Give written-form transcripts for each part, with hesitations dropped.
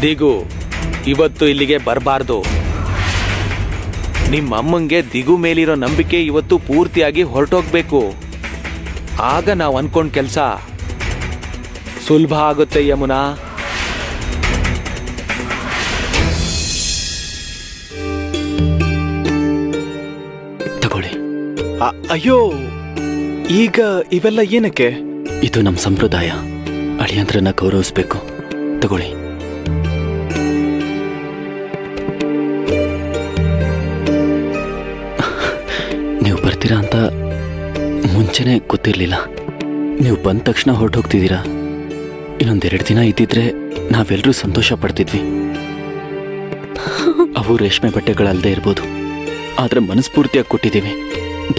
ದಿಗು ಇವತ್ತು ಇಲ್ಲಿಗೆ ಬರಬಾರ್ದು. ನಿಮ್ಮಮ್ಮಂಗೆ ದಿಗು ಮೇಲಿರೋ ನಂಬಿಕೆ ಇವತ್ತು ಪೂರ್ತಿಯಾಗಿ ಹೊರಟೋಗ್ಬೇಕು. ಆಗ ನಾವು ಅನ್ಕೊಂಡ್ ಕೆಲಸ ಸುಲಭ ಆಗುತ್ತೆ ಯಮುನಾ. ತಗೊಳ್ಳಿ. ಅಯ್ಯೋ, ಈಗ ಇವೆಲ್ಲ ಏನಕ್ಕೆ? ಇದು ನಮ್ಮ ಸಂಪ್ರದಾಯ. ಅಳಿಯಂದ್ರನ್ನ ಗೌರವಿಸ್ಬೇಕು. ತಗೊಳ್ಳಿ. ನೀವು ಬರ್ತೀರಾ ಅಂತ ಮುಂಚೆನೆ ಗೊತ್ತಿರಲಿಲ್ಲ. ನೀವು ಬಂದ ತಕ್ಷಣ ಹೊರಟೋಗ್ತಿದ್ದೀರಾ. ಇನ್ನೊಂದೆರಡು ದಿನ ಇದ್ದಿದ್ರೆ ನಾವೆಲ್ಲರೂ ಸಂತೋಷ ಪಡ್ತಿದ್ವಿ. ಅವು ರೇಷ್ಮೆ ಬಟ್ಟೆಗಳಲ್ಲದೆ ಇರ್ಬೋದು, ಆದ್ರೆ ಮನಸ್ಫೂರ್ತಿಯಾಗಿ ಕೊಟ್ಟಿದ್ದೀವಿ.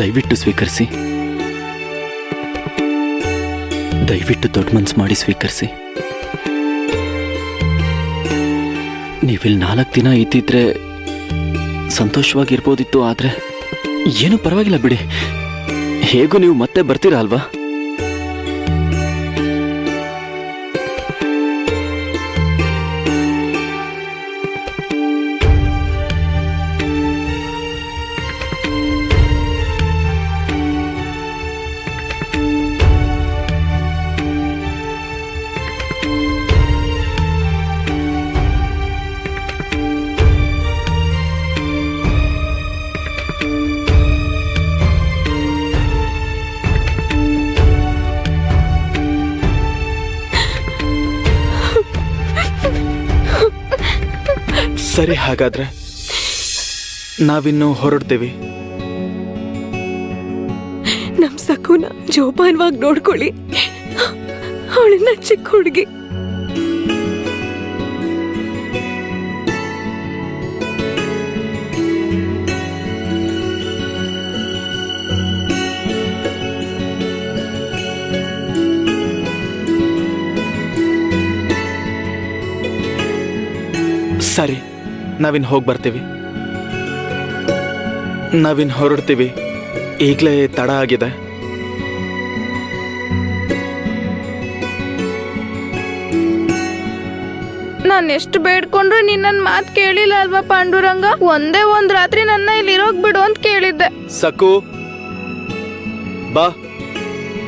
ದಯವಿಟ್ಟು ಸ್ವೀಕರಿಸಿ. ದಯವಿಟ್ಟು ದೊಡ್ಡ ಮನ್ಸು ಮಾಡಿ ಸ್ವೀಕರಿಸಿ. ನೀವಿಲ್ಲಿ 4 ದಿನ ಇದ್ದಿದ್ರೆ ಸಂತೋಷವಾಗಿರ್ಬೋದಿತ್ತು. ಆದ್ರೆ ಏನು ಪರವಾಗಿಲ್ಲ ಬಿಡಿ. ಹೇಗೂ ನೀವು ಮತ್ತೆ ಬರ್ತೀರಾ ಅಲ್ವಾ? ಸರಿ, ಹಾಗಾದ್ರೆ ನಾವಿನ್ನು ಹೊರಡ್ತೀವಿ. ನಮ್ ಸಕುನ ಜೋಪಾನವಾಗಿ ನೋಡ್ಕೊಳ್ಳಿ. ಅವಳನ್ನ ಚಿಕ್ಕ ಹುಡುಗಿ. ಸರಿ, ನಾವಿನ್ ಹೋಗಿ ಬರ್ತೀವಿ. ನಾವಿನ್ ಹೊರಡ್ತೀವಿ. ಈಗಲೇ ತಡ ಆಗಿದೆ. ನಾನು ಎಷ್ಟು ಬೇಡ್ಕೊಂಡ್ರು ನೀನ್ ನನ್ ಮಾತು ಕೇಳಿಲ್ಲ ಅಲ್ವಾ ಪಾಂಡುರಂಗ? ಒಂದೇ ಒಂದ್ ರಾತ್ರಿ ನನ್ನ ಇಲ್ಲಿ ಇರೋಗ್ ಬಿಡು ಅಂತ ಕೇಳಿದ್ದೆ. ಸಕು, ಬಾ,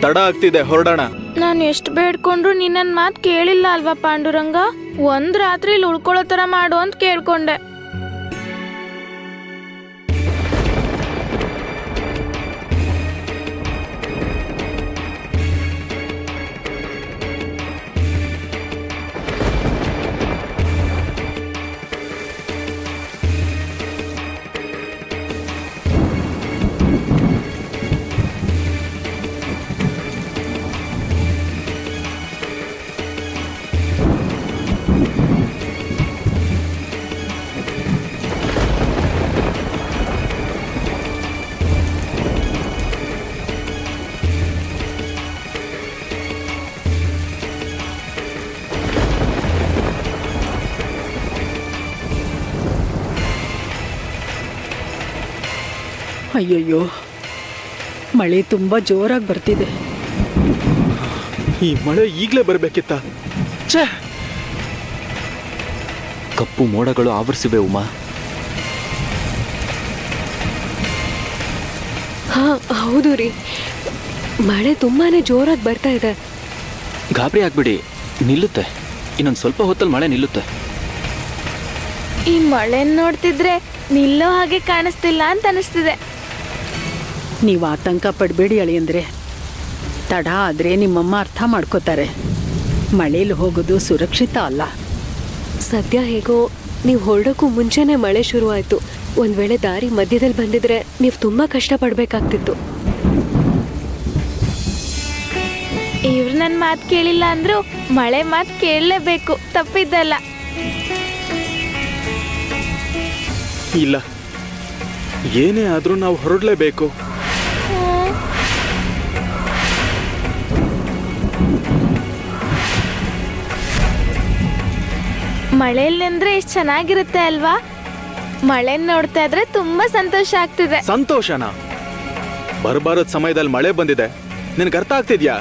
ತಡ ಆಗ್ತಿದೆ, ಹೊರಡೋಣ. ನಾನು ಎಷ್ಟು ಬೇಡ್ಕೊಂಡ್ರು ನೀನ್ ನನ್ ಮಾತು ಕೇಳಿಲ್ಲ ಅಲ್ವಾ ಪಾಂಡುರಂಗ? ಒಂದ್ ರಾತ್ರಿ ಇಲ್ಲಿ ಉಳ್ಕೊಳ್ಳೋ ತರ ಮಾಡು ಅಂತ ಕೇಳ್ಕೊಂಡೆ. ಅಯ್ಯಯ್ಯೋ, ಮಳೆ ತುಂಬಾ ಜೋರಾಗಿ ಬರ್ತಿದೆ. ಈ ಮಳೆ ಈಗಲೇ ಬರ್ಬೇಕಿತ್ತ? ಛೇ, ಕಪ್ಪು ಮೋಡಗಳು ಆವರಿಸಿವೆ ಉಮಾ. ಹಾ ಹೌದು ರೀ, ಮಳೆ ತುಂಬಾನೇ ಜೋರಾಗಿ ಬರ್ತಾ ಇದೆ. ಗಾಬರಿ ಆಗ್ಬಿಡಿ, ನಿಲ್ಲುತ್ತೆ. ಇನ್ನೊಂದು ಸ್ವಲ್ಪ ಹೊತ್ತಲ್ಲಿ ಮಳೆ ನಿಲ್ಲುತ್ತೆ. ಈ ಮಳೆ ನೋಡ್ತಿದ್ರೆ ನಿಲ್ಲೋ ಹಾಗೆ ಕಾಣಿಸ್ತಿಲ್ಲ ಅಂತ ಅನಿಸ್ತಿದೆ. ನೀವು ಆತಂಕ ಪಡಬೇಡಿ ಅಳಿಯಂದ್ರೆ. ತಡ ಆದರೆ ನಿಮ್ಮಮ್ಮ ಅರ್ಥ ಮಾಡ್ಕೋತಾರೆ. ಮಳೇಲಿ ಹೋಗೋದು ಸುರಕ್ಷಿತ ಅಲ್ಲ. ಸದ್ಯ ಹೇಗೋ ನೀವು ಹೊರಡೋಕ್ಕೂ ಮುಂಚೆನೇ ಮಳೆ ಶುರುವಾಯಿತು. ಒಂದು ವೇಳೆ ದಾರಿ ಮಧ್ಯದಲ್ಲಿ ಬಂದಿದ್ರೆ ನೀವು ತುಂಬ ಕಷ್ಟಪಡಬೇಕಾಗ್ತಿತ್ತು. ಇವ್ರು ನನ್ನ ಮಾತು ಕೇಳಿಲ್ಲ ಅಂದ್ರು ಮಳೆ ಮಾತು ಕೇಳಲೇಬೇಕು, ತಪ್ಪಿದ್ದಲ್ಲ. ಇಲ್ಲ, ಏನೇ ಆದ್ರೂ ನಾವು ಹೊರಡಲೇಬೇಕು. ಮಳೆಯಲ್ಲಿ ಅಂದ್ರೆ ಎಷ್ಟು ಚೆನ್ನಾಗಿರುತ್ತೆ ಅಲ್ವಾ? ಮಳೆ ನೋಡ್ತಾ ಇದ್ರೆ ತುಂಬಾ ಸಂತೋಷ ಆಗ್ತಿದೆ. ಸಂತೋಷನಾ? ಬರಬಾರದ ಸಮಯದಲ್ಲಿ ಮಳೆ ಬಂದಿದೆ, ನಿನಗೆ ಅರ್ಥ ಆಗ್ತಿದ್ಯಾ?